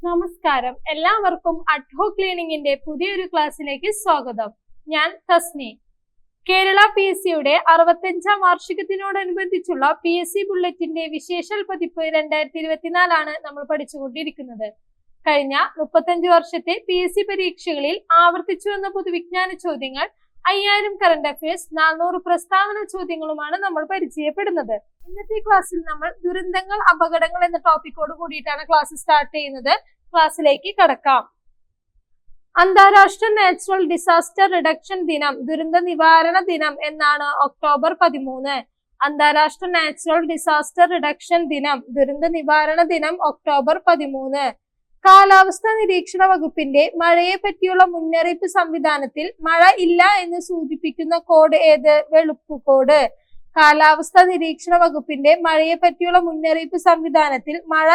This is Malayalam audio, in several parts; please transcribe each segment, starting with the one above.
നമസ്കാരം, എല്ലാവർക്കും അഡ്ഹോക് ക്ലീനിങ്ങിന്റെ പുതിയൊരു ക്ലാസ്സിലേക്ക് സ്വാഗതം. ഞാൻ തസ്നി. കേരള PSCയുടെ 65ാം വാർഷികത്തിനോടനുബന്ധിച്ചുള്ള PSC ബുള്ളറ്റിന്റെ വിശേഷൽ പതിപ്പ് 2024 നമ്മൾ പഠിച്ചുകൊണ്ടിരിക്കുന്നത്. കഴിഞ്ഞ 35 വർഷത്തെ PSC പരീക്ഷകളിൽ ആവർത്തിച്ചു വന്ന പൊതുവിജ്ഞാന ചോദ്യങ്ങൾ, 5000 കറന്റ് അഫയേഴ്സ്, 400 പ്രസ്താവന ചോദ്യങ്ങളുമാണ് നമ്മൾ പരിചയപ്പെടുന്നത്. ഇന്നത്തെ ക്ലാസ്സിൽ നമ്മൾ ദുരന്തങ്ങൾ, അപകടങ്ങൾ എന്ന ടോപ്പിക്കോട് കൂടിയിട്ടാണ് ക്ലാസ് സ്റ്റാർട്ട് ചെയ്യുന്നത്. ക്ലാസ്സിലേക്ക് കടക്കാം. അന്താരാഷ്ട്ര നാച്ചുറൽ ഡിസാസ്റ്റർ റിഡക്ഷൻ ദിനം, ദുരന്ത നിവാരണ ദിനം എന്നാണ് ഒക്ടോബർ 13. അന്താരാഷ്ട്ര നാച്ചുറൽ ഡിസാസ്റ്റർ റിഡക്ഷൻ ദിനം, ദുരന്ത നിവാരണ ദിനം ഒക്ടോബർ 13. കാലാവസ്ഥാ നിരീക്ഷണ വകുപ്പിന്റെ മഴയെ പറ്റിയുള്ള മുന്നറിയിപ്പ് സംവിധാനത്തിൽ മഴ ഇല്ല എന്ന് സൂചിപ്പിക്കുന്ന കോഡ് ഏത്? വെളുപ്പ് കോഡ്. കാലാവസ്ഥാ നിരീക്ഷണ വകുപ്പിന്റെ മഴയെ പറ്റിയുള്ള മുന്നറിയിപ്പ് സംവിധാനത്തിൽ മഴ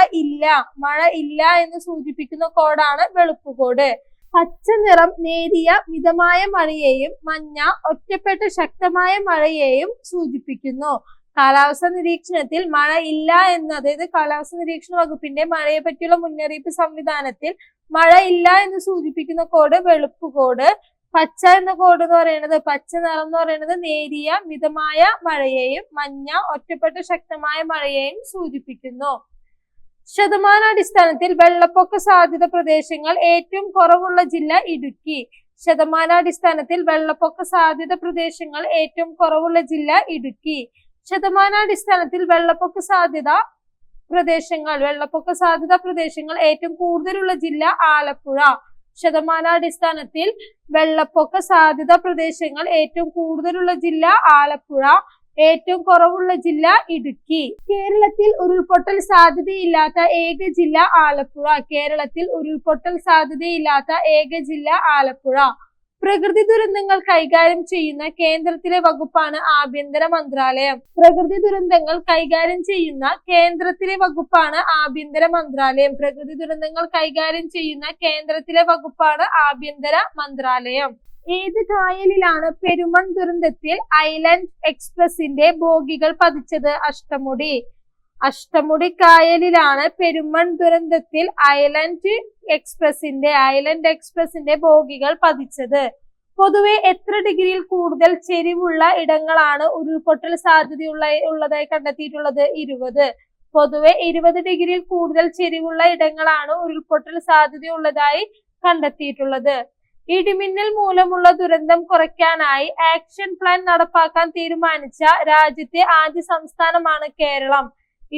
ഇല്ല എന്ന് സൂചിപ്പിക്കുന്ന കോഡാണ് വെളുപ്പ് കോഡ്. പച്ച നിറം നേരിയ മിതമായ മഴയെയും മഞ്ഞ ഒറ്റപ്പെട്ട ശക്തമായ മഴയെയും സൂചിപ്പിക്കുന്നു. കാലാവസ്ഥാ നിരീക്ഷണത്തിൽ മഴ ഇല്ല എന്ന്, അതായത് കാലാവസ്ഥാ നിരീക്ഷണ വകുപ്പിന്റെ മഴയെ പറ്റിയുള്ള മുന്നറിയിപ്പ് സംവിധാനത്തിൽ മഴ ഇല്ല എന്ന് സൂചിപ്പിക്കുന്ന കോഡ് വെളുപ്പ് കോഡ്. പച്ച എന്ന കോഡ് എന്ന് പറയുന്നത്, പച്ച നിറം എന്ന് പറയുന്നത് നേരിയ മിതമായ മഴയെയും മഞ്ഞ ഒറ്റപ്പെട്ട ശക്തമായ മഴയെയും സൂചിപ്പിക്കുന്നു. ശതമാനാടിസ്ഥാനത്തിൽ വെള്ളപ്പൊക്ക സാധ്യത പ്രദേശങ്ങൾ ഏറ്റവും കുറവുള്ള ജില്ല ഇടുക്കി. ശതമാനാടിസ്ഥാനത്തിൽ വെള്ളപ്പൊക്ക സാധ്യത പ്രദേശങ്ങൾ ഏറ്റവും കുറവുള്ള ജില്ല ഇടുക്കി. ശതമാനാടിസ്ഥാനത്തിൽ വെള്ളപ്പൊക്ക സാധ്യത പ്രദേശങ്ങൾ ഏറ്റവും കൂടുതലുള്ള ജില്ല ആലപ്പുഴ. ശതമാനാടിസ്ഥാനത്തിൽ വെള്ളപ്പൊക്ക സാധ്യത പ്രദേശങ്ങൾ ഏറ്റവും കൂടുതലുള്ള ജില്ല ആലപ്പുഴ, ഏറ്റവും കുറവുള്ള ജില്ല ഇടുക്കി. കേരളത്തിൽ ഉരുൾപൊട്ടൽ സാധ്യതയില്ലാത്ത ഏക ജില്ല ആലപ്പുഴ. കേരളത്തിൽ ഉരുൾപൊട്ടൽ സാധ്യതയില്ലാത്ത ഏക ജില്ല ആലപ്പുഴ. പ്രകൃതി ദുരന്തങ്ങൾ കൈകാര്യം ചെയ്യുന്ന കേന്ദ്രത്തിലെ വകുപ്പാണ് ആഭ്യന്തര മന്ത്രാലയം. പ്രകൃതി ദുരന്തങ്ങൾ കൈകാര്യം ചെയ്യുന്ന കേന്ദ്രത്തിലെ വകുപ്പാണ് ആഭ്യന്തര മന്ത്രാലയം. പ്രകൃതി ദുരന്തങ്ങൾ കൈകാര്യം ചെയ്യുന്ന കേന്ദ്രത്തിലെ വകുപ്പാണ് ആഭ്യന്തര മന്ത്രാലയം. ഏത് കായലിലാണ് പെരുമൺ ദുരന്തത്തിൽ ഐലൻഡ് എക്സ്പ്രസിന്റെ ബോഗികൾ പതിച്ചത്? അഷ്ടമുടി. അഷ്ടമുടി കായലിലാണ് പെരുമൺ ദുരന്തത്തിൽ ഐലൻഡ് എക്സ്പ്രസിന്റെ ബോഗികൾ പതിച്ചത്. പൊതുവെ എത്ര ഡിഗ്രിയിൽ കൂടുതൽ ചെരിവുള്ള ഇടങ്ങളാണ് ഉരുൾപൊട്ടൽ സാധ്യതയുള്ളതായി കണ്ടെത്തിയിട്ടുള്ളത്? 20. പൊതുവെ 20 ഡിഗ്രിയിൽ കൂടുതൽ ചെരിവുള്ള ഇടങ്ങളാണ് ഉരുൾപൊട്ടൽ സാധ്യതയുള്ളതായി കണ്ടെത്തിയിട്ടുള്ളത്. ഇടിമിന്നൽ മൂലമുള്ള ദുരന്തം കുറയ്ക്കാനായി ആക്ഷൻ പ്ലാൻ നടപ്പാക്കാൻ തീരുമാനിച്ച രാജ്യത്തെ ആദ്യ സംസ്ഥാനമാണ് കേരളം.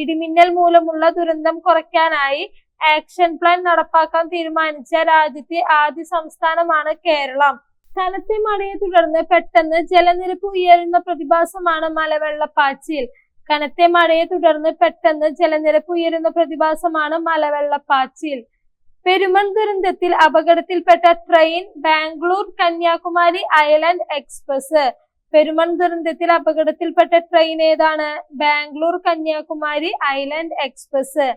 ഇടിമിന്നൽ മൂലമുള്ള ദുരന്തം കുറയ്ക്കാനായി ആക്ഷൻ പ്ലാൻ നടപ്പാക്കാൻ തീരുമാനിച്ച രാജ്യത്തെ ആദ്യ സംസ്ഥാനമാണ് കേരളം. കനത്ത മഴയെ തുടർന്ന് പെട്ടെന്ന് ജലനിരപ്പ് ഉയരുന്ന പ്രതിഭാസമാണ് മലവെള്ളപ്പാച്ചിൽ. കനത്ത മഴയെ തുടർന്ന് പെട്ടെന്ന് ജലനിരപ്പ് ഉയരുന്ന പ്രതിഭാസമാണ് മലവെള്ളപ്പാച്ചിൽ. പെരുമൺ ദുരന്തത്തിൽ അപകടത്തിൽപ്പെട്ട train Bangalore Kanyakumari island express. Perumon ദുരന്തത്തിൽ അപകടത്തിൽപ്പെട്ട ട്രെയിൻ ഏതാണ്? Bangalore Kanyakumari island express.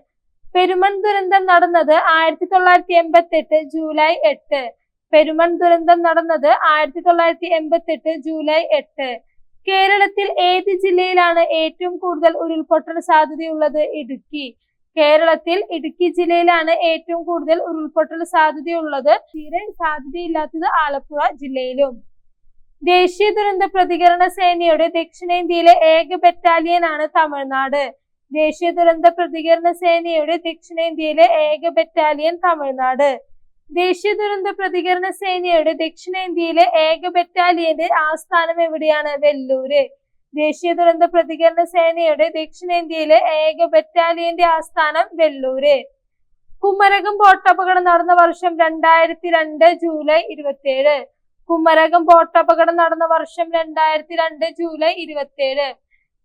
പെരുമൺ ദുരന്തം നടന്നത് 1988 ജൂലൈ 8. പെരുമൺ ദുരന്തം നടന്നത് 1988 ജൂലൈ 8. കേരളത്തിൽ ഏത് ജില്ലയിലാണ് ഏറ്റവും കൂടുതൽ ഉരുൾപൊട്ടൽ സാധ്യതയുള്ളത്? ഇടുക്കി. കേരളത്തിൽ ഇടുക്കി ജില്ലയിലാണ് ഏറ്റവും കൂടുതൽ ഉരുൾപൊട്ടൽ സാധ്യതയുള്ളത്. തീരെ സാധ്യതയില്ലാത്തത് ആലപ്പുഴ ജില്ലയിലും. ദേശീയ ദുരന്ത പ്രതികരണ സേനയുടെ ദക്ഷിണേന്ത്യയിലെ ഏക ബറ്റാലിയനാണ് തമിഴ്നാട്. ദേശീയ ദുരന്ത പ്രതികരണ സേനയുടെ ദക്ഷിണേന്ത്യയിലെ ഏക ബറ്റാലിയൻ തമിഴ്നാട്. ദേശീയ ദുരന്ത പ്രതികരണ സേനയുടെ ദക്ഷിണേന്ത്യയിലെ ഏക ബറ്റാലിയന്റെ ആസ്ഥാനം എവിടെയാണ്? വെല്ലൂര്. ദേശീയ ദുരന്ത പ്രതികരണ സേനയുടെ ദക്ഷിണേന്ത്യയിലെ ഏക ബറ്റാലിയന്റെ ആസ്ഥാനം വെല്ലൂര്. കുമരകം ബോട്ടപകടം നടന്ന വർഷം 2002 ജൂലൈ 27. കുമരകം ബോട്ടപകടം നടന്ന വർഷം 2002 ജൂലൈ 27.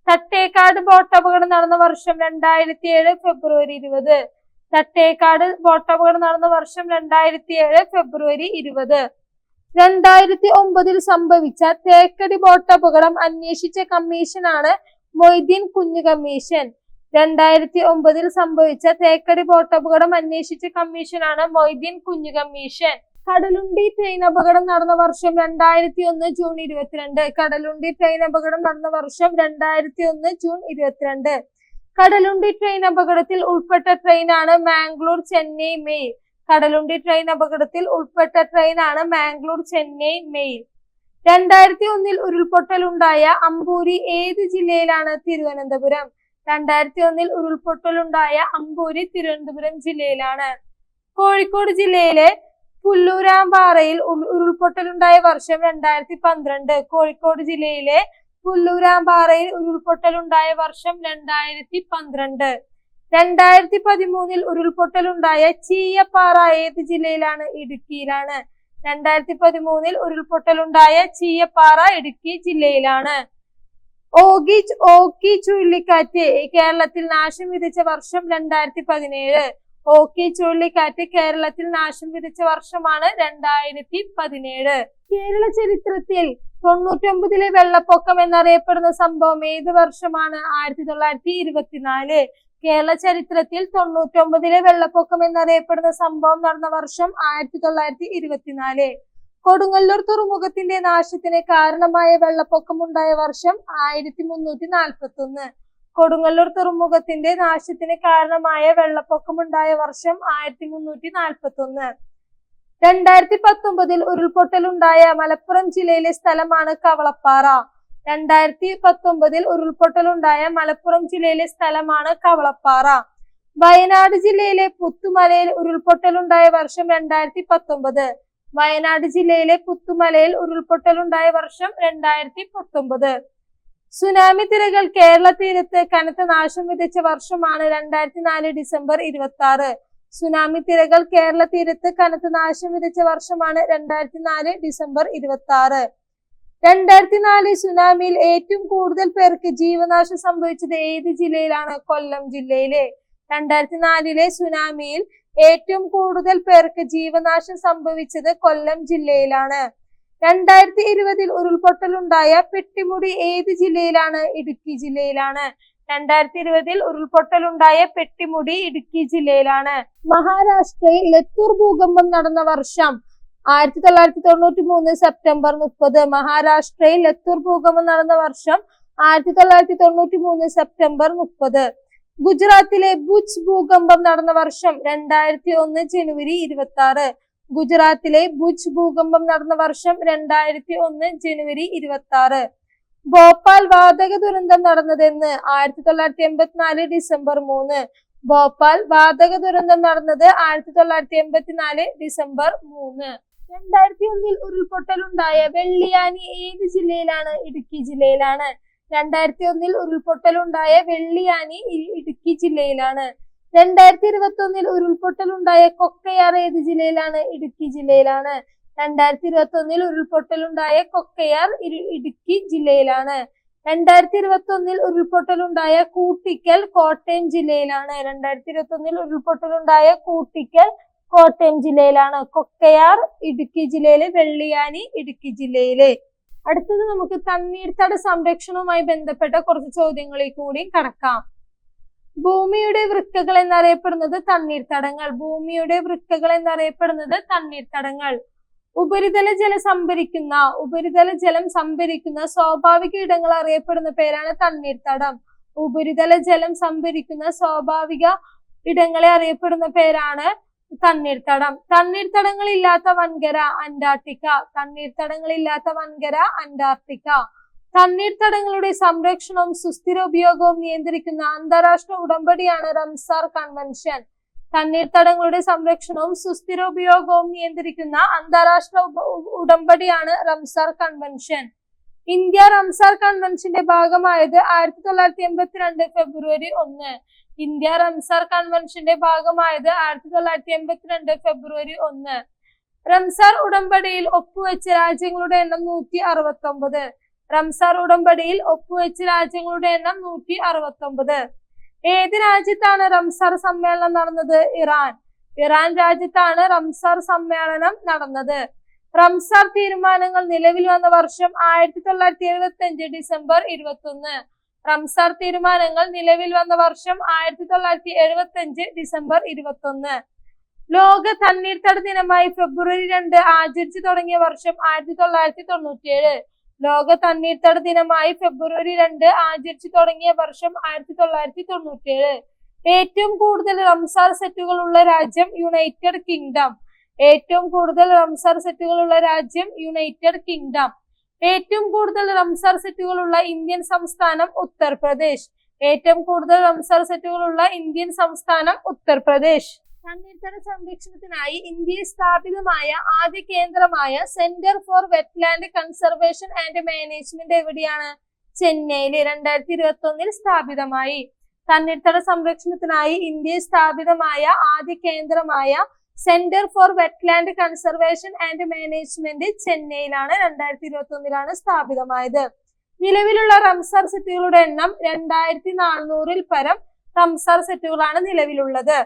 തട്ടേക്കാട് ബോട്ടപകടം നടന്ന വർഷം 2007 ഫെബ്രുവരി 20. തട്ടേക്കാട് ബോട്ടപകടം നടന്ന വർഷം 2007 ഫെബ്രുവരി 20. 2009 സംഭവിച്ച തേക്കടി ബോട്ടപകടം അന്വേഷിച്ച കമ്മീഷനാണ് മൊയ്തീൻ കുഞ്ഞ് കമ്മീഷൻ. 2009 സംഭവിച്ച തേക്കടി ബോട്ടപകടം അന്വേഷിച്ച കമ്മീഷനാണ് മൊയ്തീൻ കുഞ്ഞ് കമ്മീഷൻ. കടലുണ്ടി ട്രെയിൻ അപകടം നടന്ന വർഷം 2001 ജൂൺ 22. കടലുണ്ടി ട്രെയിൻ അപകടം നടന്ന വർഷം 2001 ജൂൺ 22. കടലുണ്ടി ട്രെയിൻ അപകടത്തിൽ ഉൾപ്പെട്ട ട്രെയിനാണ് മാംഗ്ലൂർ ചെന്നൈ മെയിൽ. കടലുണ്ടി ട്രെയിൻ അപകടത്തിൽ ഉൾപ്പെട്ട ട്രെയിനാണ് മാംഗ്ലൂർ ചെന്നൈ മെയിൽ. 2001 ഉരുൾപൊട്ടലുണ്ടായ അമ്പൂരി ഏത് ജില്ലയിലാണ്? തിരുവനന്തപുരം. 2001 ഉരുൾപൊട്ടലുണ്ടായ അമ്പൂരി തിരുവനന്തപുരം ജില്ലയിലാണ്. കോഴിക്കോട് ജില്ലയിലെ പുല്ലൂരാമ്പാറയിൽ ഉരുൾപൊട്ടലുണ്ടായ വർഷം 2012. കോഴിക്കോട് ജില്ലയിലെ പുല്ലൂരാമ്പാറയിൽ ഉരുൾപൊട്ടലുണ്ടായ വർഷം 2012. 2013 ഉരുൾപൊട്ടലുണ്ടായ ചീയപ്പാറ ഏത് ജില്ലയിലാണ്? ഇടുക്കിയിലാണ്. 2013 ഉരുൾപൊട്ടലുണ്ടായ ചീയപ്പാറ ഇടുക്കി ജില്ലയിലാണ്. ഓഖി ചുഴലിക്കാറ്റ് കേരളത്തിൽ നാശം വിതച്ച വർഷം 2017. ഓഖി ചുഴലിക്കാറ്റ് കേരളത്തിൽ നാശം വിതച്ച വർഷമാണ് 2017. കേരള ചരിത്രത്തിൽ 99 വെള്ളപ്പൊക്കം എന്നറിയപ്പെടുന്ന സംഭവം ഏത് വർഷമാണ്? 1924. കേരള ചരിത്രത്തിൽ 99 വെള്ളപ്പൊക്കം എന്നറിയപ്പെടുന്ന സംഭവം നടന്ന വർഷം 1924. കൊടുങ്ങല്ലൂർ തുറമുഖത്തിന്റെ നാശത്തിന് കാരണമായ വെള്ളപ്പൊക്കമുണ്ടായ വർഷം 1341. കൊടുങ്ങല്ലൂർ തുറമുഖത്തിന്റെ നാശത്തിന് കാരണമായ വെള്ളപ്പൊക്കമുണ്ടായ വർഷം 1341. 2019 ഉരുൾപൊട്ടലുണ്ടായ മലപ്പുറം ജില്ലയിലെ സ്ഥലമാണ് കവളപ്പാറ. 2019 ഉരുൾപൊട്ടലുണ്ടായ മലപ്പുറം ജില്ലയിലെ സ്ഥലമാണ് കവളപ്പാറ. വയനാട് ജില്ലയിലെ പുത്തുമലയിൽ ഉരുൾപൊട്ടലുണ്ടായ വർഷം 2019. വയനാട് ജില്ലയിലെ പുത്തുമലയിൽ ഉരുൾപൊട്ടലുണ്ടായ വർഷം 2019. സുനാമി തിരകൾ കേരള തീരത്ത് കനത്ത നാശം വിതച്ച വർഷമാണ് 2004 ഡിസംബർ 26. സുനാമി തിരകൾ കേരള തീരത്ത് കനത്ത നാശം വിതച്ച വർഷമാണ് 2004 ഡിസംബർ 26. 2004 സുനാമിയിൽ ഏറ്റവും കൂടുതൽ പേർക്ക് ജീവനാശം സംഭവിച്ചത് ഏത് ജില്ലയിലാണ്? കൊല്ലം ജില്ലയിലെ. 2004 സുനാമിയിൽ ഏറ്റവും കൂടുതൽ പേർക്ക് ജീവനാശം സംഭവിച്ചത് കൊല്ലം ജില്ലയിലാണ്. 2020 ഉരുൾപൊട്ടലുണ്ടായ പെട്ടിമുടി ഏത് ജില്ലയിലാണ്? ഇടുക്കി ജില്ലയിലാണ്. 2020 ഉരുൾപൊട്ടലുണ്ടായ പെട്ടിമുടി ഇടുക്കി ജില്ലയിലാണ്. മഹാരാഷ്ട്രയിൽ ലത്തൂർ ഭൂകമ്പം നടന്ന വർഷം 1993 സെപ്റ്റംബർ 30. മഹാരാഷ്ട്രയിൽ ലത്തൂർ ഭൂകമ്പം നടന്ന വർഷം 1993 സെപ്റ്റംബർ 30. ഗുജറാത്തിലെ ഭുജ് ഭൂകമ്പം നടന്ന വർഷം 2001 ജനുവരി 26. ഗുജറാത്തിലെ ഭുജ് ഭൂകമ്പം നടന്ന വർഷം 2001 ജനുവരി 26. ഭോപ്പാൽ വാതക ദുരന്തം നടന്നതെന്ന്? 1984 ഡിസംബർ 3. ഭോപ്പാൽ വാതക ദുരന്തം നടന്നത് 1984 ഡിസംബർ 3. 2001 ഉരുൾപൊട്ടലുണ്ടായ വെള്ളിയാനി ഏത് ജില്ലയിലാണ്? ഇടുക്കി ജില്ലയിലാണ്. 2001 ഉരുൾപൊട്ടലുണ്ടായ വെള്ളിയാനി ഇടുക്കി ജില്ലയിലാണ്. 2021 ഉരുൾപൊട്ടലുണ്ടായ കൊക്കയാർ ഏത് ജില്ലയിലാണ്? ഇടുക്കി ജില്ലയിലാണ്. 2021 ഉരുൾപൊട്ടലുണ്ടായ കൊക്കയാർ ഇടുക്കി ജില്ലയിലാണ്. 2021 ഉരുൾപൊട്ടലുണ്ടായ കൂട്ടിക്കൽ കോട്ടയം ജില്ലയിലാണ്. 2021 ഉരുൾപൊട്ടലുണ്ടായ കൂട്ടിക്കൽ കോട്ടയം ജില്ലയിലാണ്. കൊക്കയാർ ഇടുക്കി ജില്ലയിലെ, വെള്ളിയാനി ഇടുക്കി ജില്ലയിലെ. അടുത്തത് നമുക്ക് തണ്ണീർത്തട സംരക്ഷണവുമായി ബന്ധപ്പെട്ട കുറച്ച് ചോദ്യങ്ങളിൽ കൂടി കടക്കാം. ഭൂമിയുടെ വൃക്കകൾ എന്നറിയപ്പെടുന്നത് തണ്ണീർത്തടങ്ങൾ. ഭൂമിയുടെ വൃക്കകൾ എന്നറിയപ്പെടുന്നത് തണ്ണീർത്തടങ്ങൾ. ഉപരിതല ജലം സംഭരിക്കുന്ന സ്വാഭാവിക ഇടങ്ങൾ അറിയപ്പെടുന്ന പേരാണ് തണ്ണീർത്തടം. ഉപരിതല ജലം സംഭരിക്കുന്ന സ്വാഭാവിക ഇടങ്ങളെ അറിയപ്പെടുന്ന പേരാണ് തണ്ണീർത്തടം. തണ്ണീർത്തടങ്ങളില്ലാത്ത വൻകര അന്റാർട്ടിക്ക. തണ്ണീർത്തടങ്ങളില്ലാത്ത വൻകര അന്റാർട്ടിക്ക. തണ്ണീർത്തടങ്ങളുടെ സംരക്ഷണവും സുസ്ഥിര ഉപയോഗവും നിയന്ത്രിക്കുന്ന അന്താരാഷ്ട്ര ഉടമ്പടിയാണ് റംസാർ കൺവെൻഷൻ. തണ്ണീർത്തടങ്ങളുടെ സംരക്ഷണവും സുസ്ഥിര ഉപയോഗവും നിയന്ത്രിക്കുന്ന അന്താരാഷ്ട്ര ഉടമ്പടിയാണ് റംസാർ കൺവെൻഷൻ. ഇന്ത്യ റംസാർ കൺവെൻഷന്റെ ഭാഗമായത് 1982 ഫെബ്രുവരി 1. ഇന്ത്യ റംസാർ കൺവെൻഷന്റെ ഭാഗമായത് 1982 ഫെബ്രുവരി 1. റംസാർ ഉടമ്പടിയിൽ ഒപ്പുവെച്ച രാജ്യങ്ങളുടെ എണ്ണം 169. റംസാർ ഉടമ്പടിയിൽ ഒപ്പുവെച്ച രാജ്യങ്ങളുടെ എണ്ണം 169. ഏത് രാജ്യത്താണ് റംസാർ സമ്മേളനം നടന്നത്? ഇറാൻ. ഇറാൻ രാജ്യത്താണ് റംസാർ സമ്മേളനം നടന്നത്. റംസാർ തീരുമാനങ്ങൾ നിലവിൽ വന്ന വർഷം 1975 ഡിസംബർ 21. റംസാർ തീരുമാനങ്ങൾ നിലവിൽ വന്ന വർഷം 1975 ഡിസംബർ 21. ലോക തണ്ണീർത്തട ദിനമായി ഫെബ്രുവരി 2 ആചരിച്ചു തുടങ്ങിയ വർഷം 1997. ലോക തണ്ണീർത്തട ദിനമായി ഫെബ്രുവരി 2 ആചരിച്ചു തുടങ്ങിയ വർഷം 1997. ഏറ്റവും കൂടുതൽ റംസാർ സെറ്റുകൾ ഉള്ള രാജ്യം യുണൈറ്റഡ് കിങ്ഡം. ഏറ്റവും കൂടുതൽ റംസാർ സെറ്റുകൾ ഉള്ള രാജ്യം യുണൈറ്റഡ് കിങ്ഡം. ഏറ്റവും കൂടുതൽ റംസാർ സെറ്റുകൾ ഉള്ള ഇന്ത്യൻ സംസ്ഥാനം ഉത്തർപ്രദേശ്. ഏറ്റവും കൂടുതൽ റംസാർ സെറ്റുകൾ ഉള്ള ഇന്ത്യൻ സംസ്ഥാനം ഉത്തർപ്രദേശ്. തണ്ണീർത്തട സംരക്ഷണത്തിനായി ഇന്ത്യയിൽ സ്ഥാപിതമായ ആദ്യ കേന്ദ്രമായ centre for wetland conservation and management എവിടെയാണ്? ചെന്നൈയിൽ 2021 സ്ഥാപിതമായി. തണ്ണീർത്തട സംരക്ഷണത്തിനായി ഇന്ത്യയിൽ സ്ഥാപിതമായ ആദ്യ കേന്ദ്രമായ centre for wetland conservation and management ചെന്നൈയിലാണ് 2021 സ്ഥാപിതമായത്. നിലവിലുള്ള റംസാർ സെറ്റുകളുടെ എണ്ണം 2400 പരം റംസാർ സെറ്റുകളാണ് നിലവിലുള്ളത്.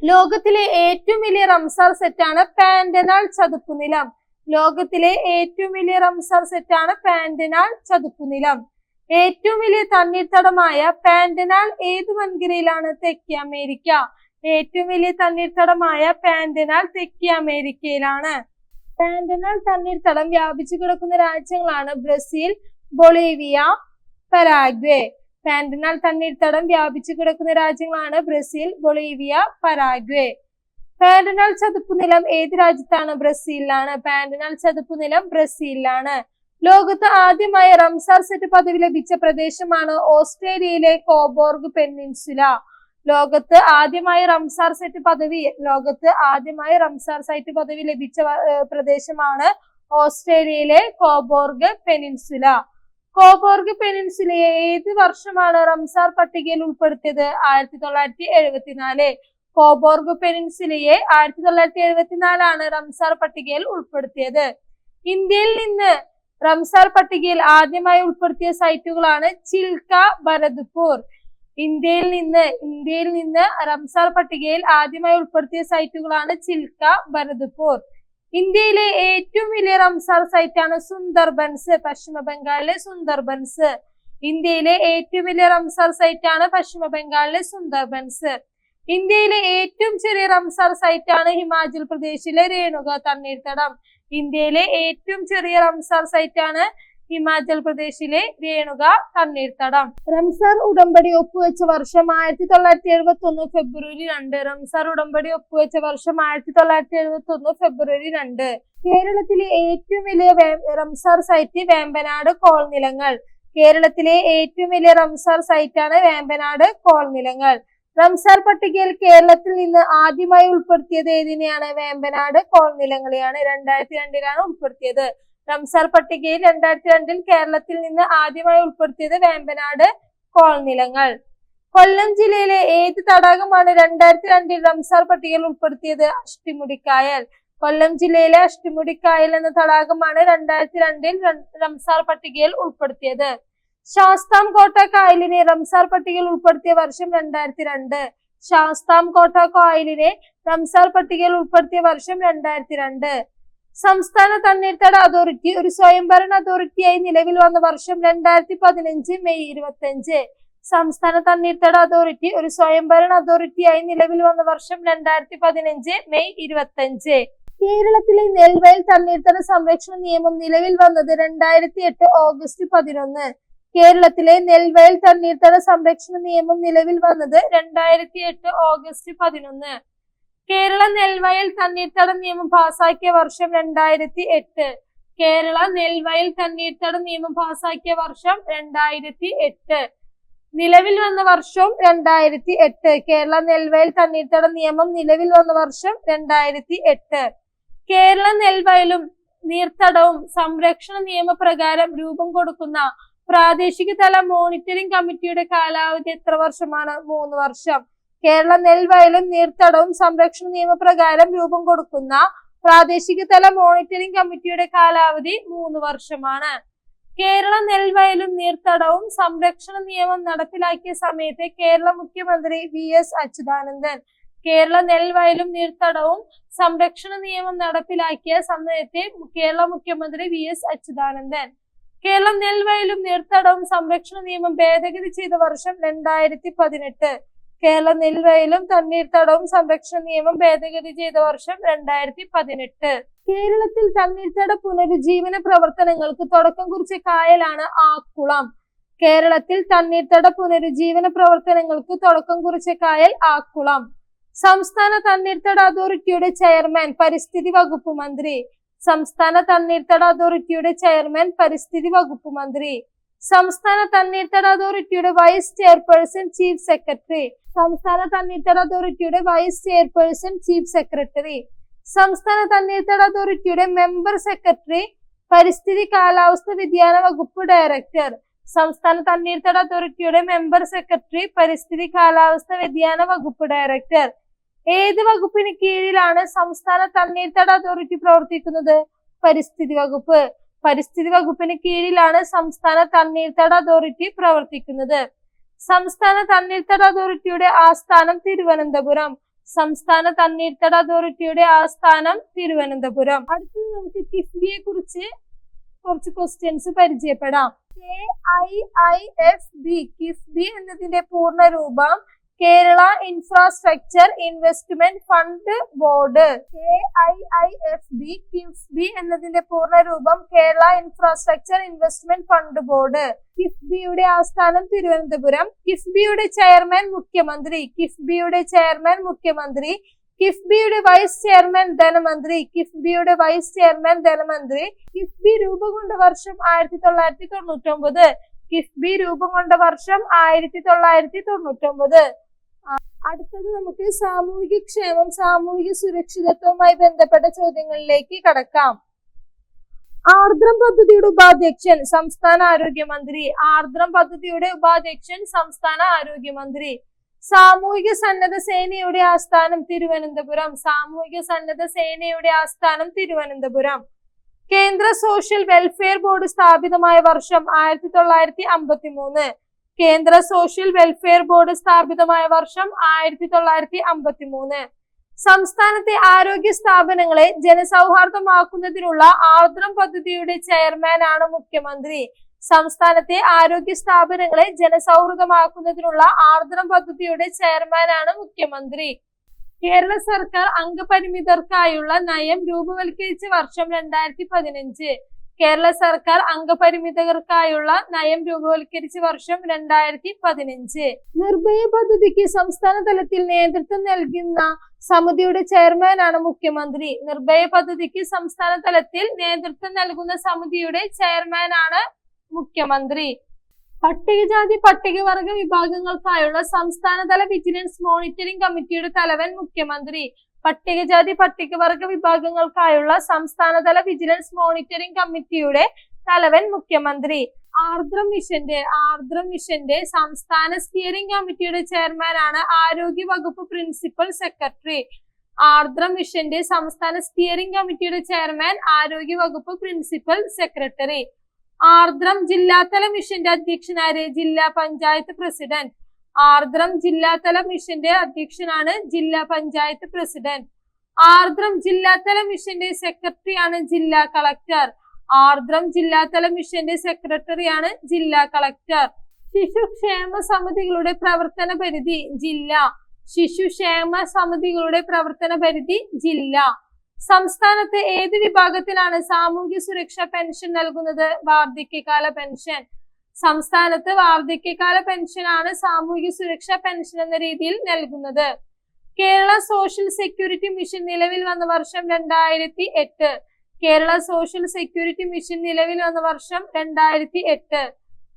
ലോകത്തിലെ ഏറ്റവും വലിയ റംസാർ സെറ്റാണ് പാൻഡനാൽ ചതുപ്പുനിലം. ലോകത്തിലെ ഏറ്റവും വലിയ റംസാർ സെറ്റാണ് പാൻഡനാൽ ചതുപ്പുനിലം. ഏറ്റവും വലിയ തണ്ണീർത്തടമായ പാൻഡനാൽ ഏത് വൻകരയിലാണ്? തെക്കേ അമേരിക്ക. ഏറ്റവും വലിയ തണ്ണീർത്തടമായ പാൻഡനാൽ തെക്കേ അമേരിക്കയിലാണ്. പാൻഡനാൽ തണ്ണീർത്തടം വ്യാപിച്ചു കിടക്കുന്ന രാജ്യങ്ങളാണ് ബ്രസീൽ, ബൊളീവിയ, പരാഗ്വേ. പാൻഡനാൽ തണ്ണീർത്തടം വ്യാപിച്ചു കിടക്കുന്ന രാജ്യങ്ങളാണ് ബ്രസീൽ, ബൊളീവിയ, പരാഗ്വേ. പാൻഡനാൽ ചതുപ്പുനിലം ഏത് രാജ്യത്താണ്? ബ്രസീലിലാണ്. പാൻഡനാൽ ചതുപ്പുനിലം ബ്രസീലിലാണ്. ലോകത്ത് ആദ്യമായി റംസാർ സെറ്റ് പദവി ലഭിച്ച പ്രദേശമാണ് ഓസ്ട്രേലിയയിലെ കോബോർഗ് പെനിൻസുല. ലോകത്ത് ആദ്യമായി റംസാർ സൈറ്റ് പദവി ലഭിച്ച പ്രദേശമാണ് ഓസ്ട്രേലിയയിലെ കോബോർഗ് പെനിൻസുല. കോബോർഗ് പെനിൻസുലയെ ഏത് വർഷമാണ് റംസാർ പട്ടികയിൽ ഉൾപ്പെടുത്തിയത്? 1974. കോബോർഗ് പെനിൻസുലയെ 1974 റംസാർ പട്ടികയിൽ ഉൾപ്പെടുത്തിയത്. ഇന്ത്യയിൽ നിന്ന് റംസാർ പട്ടികയിൽ ആദ്യമായി ഉൾപ്പെടുത്തിയ സൈറ്റുകളാണ് ചിൽക്ക, ഭരത്പൂർ. ഇന്ത്യയിൽ നിന്ന് റംസാർ പട്ടികയിൽ ആദ്യമായി ഉൾപ്പെടുത്തിയ സൈറ്റുകളാണ് ചിൽക്ക, ഭരത്പൂർ. ഇന്ത്യയിലെ ഏറ്റവും വലിയ റംസാർ സൈറ്റാണ് സുന്ദർബൻസ്, പശ്ചിമ ബംഗാളിലെ സുന്ദർബൻസ്. ഇന്ത്യയിലെ ഏറ്റവും വലിയ റംസാർ സൈറ്റാണ് പശ്ചിമ ബംഗാളിലെ സുന്ദർബൻസ്. ഇന്ത്യയിലെ ഏറ്റവും ചെറിയ റംസാർ സൈറ്റാണ് ഹിമാചൽ പ്രദേശിലെ രേണുക തണ്ണീർത്തടം. ഇന്ത്യയിലെ ഏറ്റവും ചെറിയ റംസാർ സൈറ്റാണ് ഹിമാചൽ പ്രദേശിലെ രേണുക തണ്ണീർത്തടം. റംസാർ ഉടമ്പടി ഒപ്പുവെച്ച വർഷം 1971 ഫെബ്രുവരി 2. റംസാർ ഉടമ്പടി ഒപ്പുവെച്ച വർഷം 1971 ഫെബ്രുവരി 2. കേരളത്തിലെ ഏറ്റവും വലിയ റംസാർ സൈറ്റ് വേമ്പനാട് കോൾനിലങ്ങൾ. കേരളത്തിലെ ഏറ്റവും വലിയ റംസാർ സൈറ്റാണ് വേമ്പനാട് കോൾനിലങ്ങൾ. റംസാർ പട്ടികയിൽ കേരളത്തിൽ നിന്ന് ആദ്യമായി ഉൾപ്പെടുത്തിയത് ഏതിനെയാണ്? വേമ്പനാട് കോൾനിലങ്ങളെയാണ്. 2002 ഉൾപ്പെടുത്തിയത്. റംസാർ പട്ടികയിൽ 2002 കേരളത്തിൽ നിന്ന് ആദ്യമായി ഉൾപ്പെടുത്തിയത് വേമ്പനാട് കോൾനിലങ്ങൾ. കൊല്ലം ജില്ലയിലെ ഏത് തടാകമാണ് 2002 റംസാർ പട്ടികയിൽ ഉൾപ്പെടുത്തിയത്? അഷ്ടിമുടിക്കായൽ. കൊല്ലം ജില്ലയിലെ അഷ്ടിമുടിക്കായൽ എന്ന തടാകമാണ് 2002 റംസാർ പട്ടികയിൽ ഉൾപ്പെടുത്തിയത്. ശാസ്താംകോട്ട കായലിനെ റംസാർ പട്ടികയിൽ ഉൾപ്പെടുത്തിയ വർഷം 2002. ശാസ്താംകോട്ട കായലിനെ റംസാർ പട്ടികയിൽ ഉൾപ്പെടുത്തിയ വർഷം 2002. സംസ്ഥാന തണ്ണീർത്തട അതോറിറ്റി ഒരു സ്വയംഭരണ അതോറിറ്റിയായി നിലവിൽ വന്ന വർഷം 2015 മെയ് 25. സംസ്ഥാന തണ്ണീർത്തട അതോറിറ്റി ഒരു സ്വയംഭരണ അതോറിറ്റിയായി നിലവിൽ വന്ന വർഷം 2015 മെയ് 25. കേരളത്തിലെ നെൽവയൽ തണ്ണീർത്തട സംരക്ഷണ നിയമം നിലവിൽ വന്നത് 2008 ഓഗസ്റ്റ് 11. കേരളത്തിലെ നെൽവയൽ തണ്ണീർത്തട സംരക്ഷണ നിയമം നിലവിൽ വന്നത് 2008 ഓഗസ്റ്റ് 11. കേരള നെൽവയൽ തണ്ണീർത്തട നിയമം പാസാക്കിയ വർഷം 2008. കേരള നെൽവയൽ തണ്ണീർത്തട നിയമം പാസാക്കിയ വർഷം 2008. നിലവിൽ വന്ന വർഷവും 2008. കേരള നെൽവയൽ തണ്ണീർത്തട നിയമം നിലവിൽ വന്ന വർഷം 2008. കേരള നെൽവയലും നീർത്തടവും സംരക്ഷണ നിയമപ്രകാരം രൂപം കൊടുക്കുന്ന പ്രാദേശിക തല മോണിറ്ററിംഗ് കമ്മിറ്റിയുടെ കാലാവധി എത്ര വർഷമാണ്? 3 വർഷം. കേരള നെൽവയലും നീർത്തടവും സംരക്ഷണ നിയമപ്രകാരം രൂപം കൊടുക്കുന്ന പ്രാദേശിക തല മോണിറ്ററിംഗ് കമ്മിറ്റിയുടെ കാലാവധി 3 വർഷമാണ്. കേരള നെൽവയലും നീർത്തടവും സംരക്ഷണ നിയമം നടപ്പിലാക്കിയ സമയത്ത് കേരള മുഖ്യമന്ത്രി VS അച്യുതാനന്ദൻ. കേരള നെൽവയലും നീർത്തടവും സംരക്ഷണ നിയമം നടപ്പിലാക്കിയ സമയത്ത് കേരള മുഖ്യമന്ത്രി VS അച്യുതാനന്ദൻ. കേരളം നെൽവയലും നീർത്തടവും സംരക്ഷണ നിയമം ഭേദഗതി ചെയ്ത വർഷം 2018. കേരള നെൽവയലും തണ്ണീർത്തടവും സംരക്ഷണ നിയമം ഭേദഗതി ചെയ്ത വർഷം 2018. കേരളത്തിൽ തണ്ണീർത്തട പുനരുജ്ജീവന പ്രവർത്തനങ്ങൾക്ക് തുടക്കം കുറിച്ച കായലാണ് ആക്കുളം. കേരളത്തിൽ തണ്ണീർത്തട പുനരുജ്ജീവന പ്രവർത്തനങ്ങൾക്ക് തുടക്കം കുറിച്ച കായൽ ആക്കുളം. സംസ്ഥാന തണ്ണീർത്തട അതോറിറ്റിയുടെ ചെയർമാൻ പരിസ്ഥിതി വകുപ്പ് മന്ത്രി. സംസ്ഥാന തണ്ണീർത്തട അതോറിറ്റിയുടെ ചെയർമാൻ പരിസ്ഥിതി വകുപ്പ് മന്ത്രി. സംസ്ഥാന തണ്ണീർത്തട അതോറിറ്റിയുടെ വൈസ് ചെയർപേഴ്സൺ ചീഫ് സെക്രട്ടറി. സംസ്ഥാന തണ്ണീർത്തട അതോറിറ്റിയുടെ വൈസ് ചെയർപേഴ്സൺ ചീഫ് സെക്രട്ടറി. സംസ്ഥാന തണ്ണീർത്തട അതോറിറ്റിയുടെ മെമ്പർ സെക്രട്ടറി പരിസ്ഥിതി കാലാവസ്ഥ വ്യതിയാന വകുപ്പ് ഡയറക്ടർ. സംസ്ഥാന തണ്ണീർത്തട അതോറിറ്റിയുടെ മെമ്പർ സെക്രട്ടറി പരിസ്ഥിതി കാലാവസ്ഥ വ്യതിയാന വകുപ്പ് ഡയറക്ടർ. ഏത് വകുപ്പിന് കീഴിലാണ് സംസ്ഥാന തണ്ണീർത്തട അതോറിറ്റി പ്രവർത്തിക്കുന്നത്? പരിസ്ഥിതി വകുപ്പ്. പരിസ്ഥിതി വകുപ്പിന് കീഴിലാണ് സംസ്ഥാന തണ്ണീർത്തട അതോറിറ്റി പ്രവർത്തിക്കുന്നത്. സംസ്ഥാന തണ്ണീർത്തട അതോറിറ്റിയുടെ ആസ്ഥാനം തിരുവനന്തപുരം. സംസ്ഥാന തണ്ണീർത്തട അതോറിറ്റിയുടെ ആസ്ഥാനം തിരുവനന്തപുരം. അടുത്തത് നമുക്ക് കിഫ്ബിയെ കുറിച്ച് കുറച്ച് ക്വസ്റ്റ്യൻസ് പരിചയപ്പെടാം. KIIFB കിഫ്ബി എന്നതിന്റെ പൂർണ്ണ രൂപം Kerala infrastructure investment fund board. KIIFB KIIFB എന്നതിന്റെ പൂർണ്ണ രൂപം Kerala infrastructure investment fund board. കിഫ്ബിയുടെ ആസ്ഥാനം തിരുവനന്തപുരം. കിഫ്ബിയുടെ ചെയർമാൻ മുഖ്യമന്ത്രി. കിഫ്ബിയുടെ ചെയർമാൻ മുഖ്യമന്ത്രി. കിഫ്ബിയുടെ വൈസ് ചെയർമാൻ ധനമന്ത്രി. കിഫ്ബിയുടെ വൈസ് ചെയർമാൻ ധനമന്ത്രി. കിഫ്ബി രൂപം കൊണ്ട വർഷം 1999. കിഫ്ബി രൂപം കൊണ്ട വർഷം 1999. അടുത്തത് നമുക്ക് സാമൂഹിക ക്ഷേമം സാമൂഹിക സുരക്ഷിതത്വവുമായി ബന്ധപ്പെട്ട ചോദ്യങ്ങളിലേക്ക് കടക്കാം. ആർദ്രം പദ്ധതിയുടെ ഉപാധ്യക്ഷൻ സംസ്ഥാന ആരോഗ്യമന്ത്രി. ആർദ്രം പദ്ധതിയുടെ ഉപാധ്യക്ഷൻ സംസ്ഥാന ആരോഗ്യമന്ത്രി. സാമൂഹിക സന്നദ്ധ സേനയുടെ ആസ്ഥാനം തിരുവനന്തപുരം. സാമൂഹിക സന്നദ്ധ സേനയുടെ ആസ്ഥാനം തിരുവനന്തപുരം. കേന്ദ്ര സോഷ്യൽ വെൽഫെയർ ബോർഡ് സ്ഥാപിതമായ വർഷം 1953. കേന്ദ്ര സോഷ്യൽ വെൽഫെയർ ബോർഡ് സ്ഥാപിതമായ വർഷം 1953. സംസ്ഥാനത്തെ ആരോഗ്യ സ്ഥാപനങ്ങളെ ജനസൗഹാർദ്ദമാക്കുന്നതിനുള്ള ആർദ്രം പദ്ധതിയുടെ ചെയർമാനാണ് മുഖ്യമന്ത്രി. സംസ്ഥാനത്തെ ആരോഗ്യ സ്ഥാപനങ്ങളെ ജനസൗഹൃദമാക്കുന്നതിനുള്ള ആർദ്രം പദ്ധതിയുടെ ചെയർമാനാണ് മുഖ്യമന്ത്രി. കേരള സർക്കാർ അംഗപരിമിതർക്കായുള്ള നയം രൂപവൽക്കരിച്ച വർഷം 2015. കേരള സർക്കാർ അംഗപരിമിതർക്കായുള്ള നയം രൂപവൽക്കരിച്ച വർഷം 2015. നിർഭയ പദ്ധതിക്ക് സംസ്ഥാന തലത്തിൽ നേതൃത്വം നൽകുന്ന സമിതിയുടെ ചെയർമാനാണ് മുഖ്യമന്ത്രി. നിർഭയ പദ്ധതിക്ക് സംസ്ഥാന തലത്തിൽ നേതൃത്വം നൽകുന്ന സമിതിയുടെ ചെയർമാനാണ് മുഖ്യമന്ത്രി. പട്ടികജാതി പട്ടികവർഗ വിഭാഗങ്ങൾക്കായുള്ള സംസ്ഥാനതല വിജിലൻസ് മോണിറ്ററിംഗ് കമ്മിറ്റിയുടെ തലവൻ മുഖ്യമന്ത്രി. പട്ടികജാതി പട്ടികവർഗ വിഭാഗങ്ങൾക്കായുള്ള സംസ്ഥാനതല വിജിലൻസ് മോണിറ്ററിംഗ് കമ്മിറ്റിയുടെ തലവൻ മുഖ്യമന്ത്രി. ആർദ്രം മിഷന്റെ സംസ്ഥാന സ്റ്റിയറിംഗ് കമ്മിറ്റിയുടെ ചെയർമാനാണ് ആരോഗ്യ വകുപ്പ് പ്രിൻസിപ്പൽ സെക്രട്ടറി. ആർദ്രം മിഷന്റെ സംസ്ഥാന സ്റ്റിയറിംഗ് കമ്മിറ്റിയുടെ ചെയർമാൻ ആരോഗ്യ വകുപ്പ് പ്രിൻസിപ്പൽ സെക്രട്ടറി. ആർദ്രം ജില്ലാതല മിഷന്റെ അധ്യക്ഷനാര്? ജില്ലാ പഞ്ചായത്ത് പ്രസിഡന്റ്. ആർദ്രം ജില്ലാതല മിഷന്റെ അധ്യക്ഷനാണ് ജില്ലാ പഞ്ചായത്ത് പ്രസിഡന്റ്. ആർദ്രം ജില്ലാതല മിഷന്റെ സെക്രട്ടറിയാണ് ജില്ലാ കളക്ടർ. ആർദ്രം ജില്ലാതല മിഷന്റെ സെക്രട്ടറിയാണ് ജില്ലാ കളക്ടർ. ശിശുക്ഷേമ സമിതികളുടെ പ്രവർത്തന പരിധി ജില്ല. ശിശുക്ഷേമ സമിതികളുടെ പ്രവർത്തന പരിധി ജില്ല. സംസ്ഥാനത്ത് ഏത് വിഭാഗത്തിനാണ് സാമൂഹ്യ സുരക്ഷാ പെൻഷൻ നൽകുന്നത്? വാർദ്ധക്യകാല പെൻഷൻ. സംസ്ഥാനത്ത് വാർദ്ധക്യകാല പെൻഷനാണ് സാമൂഹ്യ സുരക്ഷാ പെൻഷൻ എന്ന രീതിയിൽ നൽകുന്നത്. കേരള സോഷ്യൽ സെക്യൂരിറ്റി മിഷൻ നിലവിൽ വന്ന വർഷം 2008. കേരള സോഷ്യൽ സെക്യൂരിറ്റി മിഷൻ നിലവിൽ വന്ന വർഷം 2008.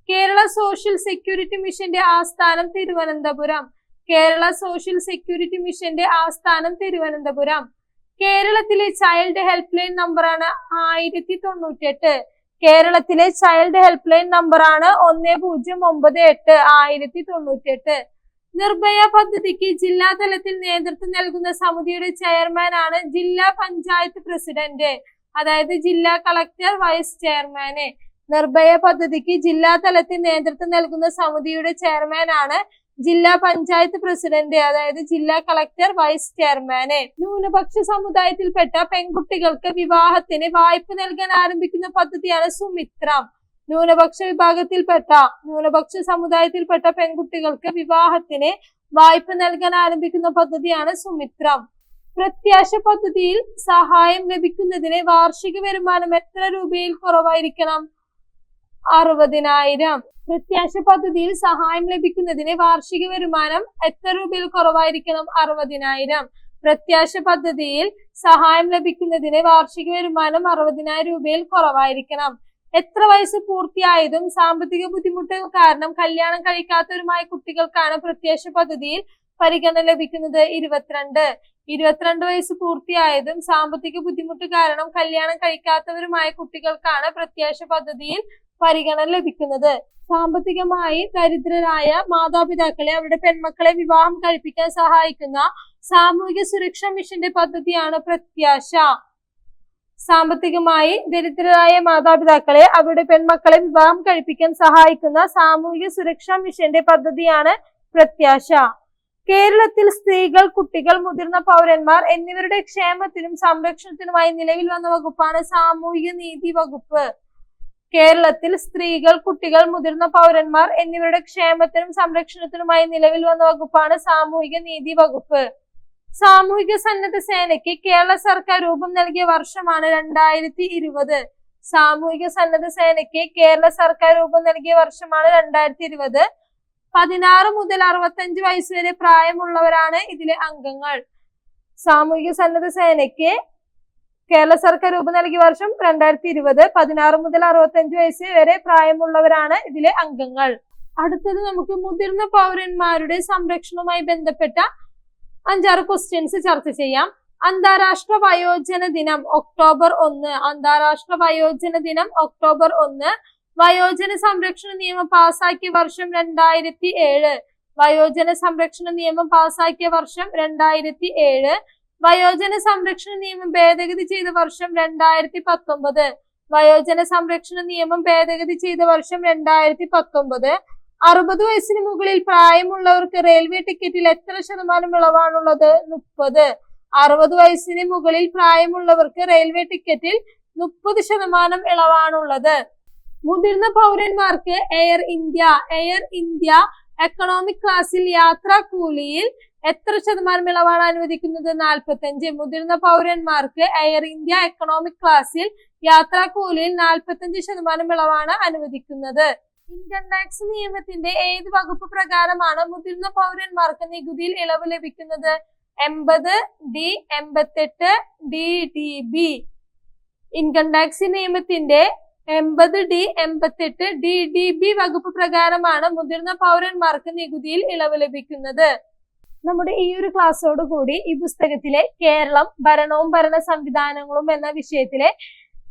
കേരള സോഷ്യൽ സെക്യൂരിറ്റി മിഷന്റെ ആസ്ഥാനം തിരുവനന്തപുരം. കേരള സോഷ്യൽ സെക്യൂരിറ്റി മിഷന്റെ ആസ്ഥാനം തിരുവനന്തപുരം. കേരളത്തിലെ ചൈൽഡ് ഹെൽപ്പ് ലൈൻ നമ്പറാണ് 1098. കേരളത്തിലെ ചൈൽഡ് ഹെൽപ്പ് ലൈൻ നമ്പറാണ് 1098 1098. നിർഭയ പദ്ധതിക്ക് ജില്ലാ തലത്തിൽ നേതൃത്വം നൽകുന്ന സമിതിയുടെ ചെയർമാനാണ് ജില്ലാ പഞ്ചായത്ത് പ്രസിഡന്റ്, അതായത് ജില്ലാ കളക്ടർ വൈസ് ചെയർമാന്. നിർഭയ പദ്ധതിക്ക് ജില്ലാ തലത്തിൽ നേതൃത്വം നൽകുന്ന സമിതിയുടെ ചെയർമാനാണ് ജില്ലാ പഞ്ചായത്ത് പ്രസിഡന്റ്, അതായത് ജില്ലാ കളക്ടർ വൈസ് ചെയർമാന്. ന്യൂനപക്ഷ സമുദായത്തിൽപ്പെട്ട പെൺകുട്ടികൾക്ക് വിവാഹത്തിന് വായ്പ നൽകാൻ ആരംഭിക്കുന്ന പദ്ധതിയാണ് സുമിത്രം. ന്യൂനപക്ഷ സമുദായത്തിൽപ്പെട്ട പെൺകുട്ടികൾക്ക് വിവാഹത്തിന് വായ്പ നൽകാൻ ആരംഭിക്കുന്ന പദ്ധതിയാണ് സുമിത്രം. പ്രത്യാശ പദ്ധതിയിൽ സഹായം ലഭിക്കുന്നതിന് വാർഷിക വരുമാനം എത്ര രൂപയിൽ കുറവായിരിക്കണം? 60,000. പ്രത്യാശ പദ്ധതിയിൽ സഹായം ലഭിക്കുന്നതിന് വാർഷിക വരുമാനം എത്ര രൂപയിൽ കുറവായിരിക്കണം? 60,000. പ്രത്യാശ പദ്ധതിയിൽ സഹായം ലഭിക്കുന്നതിന് വാർഷിക വരുമാനം 60,000 രൂപയിൽ കുറവായിരിക്കണം. എത്ര വയസ്സ് പൂർത്തിയായതും സാമ്പത്തിക ബുദ്ധിമുട്ട് കാരണം കല്യാണം കഴിക്കാത്തവരുമായ കുട്ടികൾക്കാണ് പ്രത്യാശ പദ്ധതിയിൽ പരിഗണന ലഭിക്കുന്നത്? 22. 22 വയസ്സ് പൂർത്തിയായതും സാമ്പത്തിക ബുദ്ധിമുട്ട് കാരണം കല്യാണം കഴിക്കാത്തവരുമായ കുട്ടികൾക്കാണ് പ്രത്യാശ പദ്ധതിയിൽ പരിഗണന ലഭിക്കുന്നത്. സാമ്പത്തികമായി ദരിദ്രരായ മാതാപിതാക്കളെ അവരുടെ പെൺമക്കളെ വിവാഹം കഴിപ്പിക്കാൻ സഹായിക്കുന്ന സാമൂഹിക സുരക്ഷാ മിഷന്റെ പദ്ധതിയാണ് പ്രത്യാശ. സാമ്പത്തികമായി ദരിദ്രരായ മാതാപിതാക്കളെ അവരുടെ പെൺമക്കളെ വിവാഹം കഴിപ്പിക്കാൻ സഹായിക്കുന്ന സാമൂഹിക സുരക്ഷാ മിഷന്റെ പദ്ധതിയാണ് പ്രത്യാശ. കേരളത്തിൽ സ്ത്രീകൾ, കുട്ടികൾ, മുതിർന്ന പൗരന്മാർ എന്നിവരുടെ ക്ഷേമത്തിനും സംരക്ഷണത്തിനുമായി നിലവിൽ വന്ന വകുപ്പാണ് സാമൂഹിക നീതി വകുപ്പ്. കേരളത്തിൽ സ്ത്രീകൾ, കുട്ടികൾ, മുതിർന്ന പൗരന്മാർ എന്നിവരുടെ ക്ഷേമത്തിനും സംരക്ഷണത്തിനുമായി നിലവിൽ വന്ന വകുപ്പാണ് സാമൂഹിക നീതി വകുപ്പ്. സാമൂഹിക സന്നദ്ധ സേനയ്ക്ക് കേരള സർക്കാർ രൂപം നൽകിയ വർഷമാണ് 2020. സാമൂഹിക സന്നദ്ധ സേനയ്ക്ക് കേരള സർക്കാർ രൂപം നൽകിയ വർഷമാണ് 2020. 16 മുതൽ 65 വയസ്സ് വരെ പ്രായമുള്ളവരാണ് ഇതിലെ അംഗങ്ങൾ. സാമൂഹിക സന്നദ്ധ സേനയ്ക്ക് കേരള സർക്കാർ രൂപം നൽകിയ വർഷം 2020. 16 മുതൽ 65 വയസ്സ് വരെ പ്രായമുള്ളവരാണ് ഇതിലെ അംഗങ്ങൾ. അടുത്തത് നമുക്ക് മുതിർന്ന പൗരന്മാരുടെ സംരക്ഷണവുമായി ബന്ധപ്പെട്ട 5-6 ക്വസ്റ്റ്യൻസ് ചർച്ച ചെയ്യാം. അന്താരാഷ്ട്ര വയോജന ദിനം ഒക്ടോബർ 1. അന്താരാഷ്ട്ര വയോജന ദിനം ഒക്ടോബർ 1. വയോജന സംരക്ഷണ നിയമം പാസാക്കിയ വർഷം 2007. വയോജന സംരക്ഷണ നിയമം പാസാക്കിയ വർഷം 2007. വയോജന സംരക്ഷണ നിയമം ഭേദഗതി ചെയ്ത വർഷം 2019. വയോജന സംരക്ഷണ നിയമം ഭേദഗതി ചെയ്ത വർഷം 2019. 60 വയസ്സിന് മുകളിൽ പ്രായമുള്ളവർക്ക് റെയിൽവേ ടിക്കറ്റിൽ എത്ര ശതമാനം ഇളവാണുള്ളത്? 30. 60 വയസ്സിന് മുകളിൽ പ്രായമുള്ളവർക്ക് റെയിൽവേ ടിക്കറ്റിൽ 30% ഇളവാണുള്ളത്. മുതിർന്ന പൗരന്മാർക്ക് എയർ ഇന്ത്യ എക്കണോമിക് ക്ലാസ്സിൽ യാത്രാ കൂലിയിൽ എത്ര ശതമാനം ഇളവാണ് അനുവദിക്കുന്നത്? 45. മുതിർന്ന പൗരന്മാർക്ക് എയർ ഇന്ത്യ എക്കണോമിക് ക്ലാസ്സിൽ യാത്രാ കൂലിയിൽ 45% ഇളവാണ് അനുവദിക്കുന്നത്. ഇൻകം ടാക്സ് നിയമത്തിന്റെ ഏത് വകുപ്പ് പ്രകാരമാണ് മുതിർന്ന പൗരന്മാർക്ക് നികുതിയിൽ ഇളവ് ലഭിക്കുന്നത്? 80D, 88DDB. ഇൻകം ടാക്സ് നിയമത്തിന്റെ 80D, 88DDB വകുപ്പ് പ്രകാരമാണ് മുതിർന്ന പൗരന്മാർക്ക് നികുതിയിൽ ഇളവ് ലഭിക്കുന്നത്. നമ്മുടെ ഈ ഒരു ക്ലാസ്സോട് കൂടി ഈ പുസ്തകത്തിലെ കേരളം, ഭരണവും ഭരണ സംവിധാനങ്ങളും എന്ന വിഷയത്തിലെ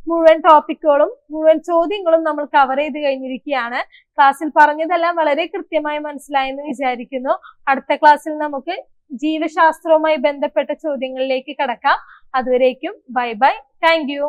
മുഴുവൻ ടോപ്പിക്കുകളും മുഴുവൻ ചോദ്യങ്ങളും നമ്മൾ കവർ ചെയ്ത് കഴിഞ്ഞിരിക്കുകയാണ്. ക്ലാസ്സിൽ പറഞ്ഞതെല്ലാം വളരെ കൃത്യമായി മനസ്സിലായെന്ന് വിചാരിക്കുന്നു. അടുത്ത ക്ലാസ്സിൽ നമുക്ക് ജീവശാസ്ത്രവുമായി ബന്ധപ്പെട്ട ചോദ്യങ്ങളിലേക്ക് കടക്കാം. അതുവരേക്കും ബൈ ബൈ. Thank you.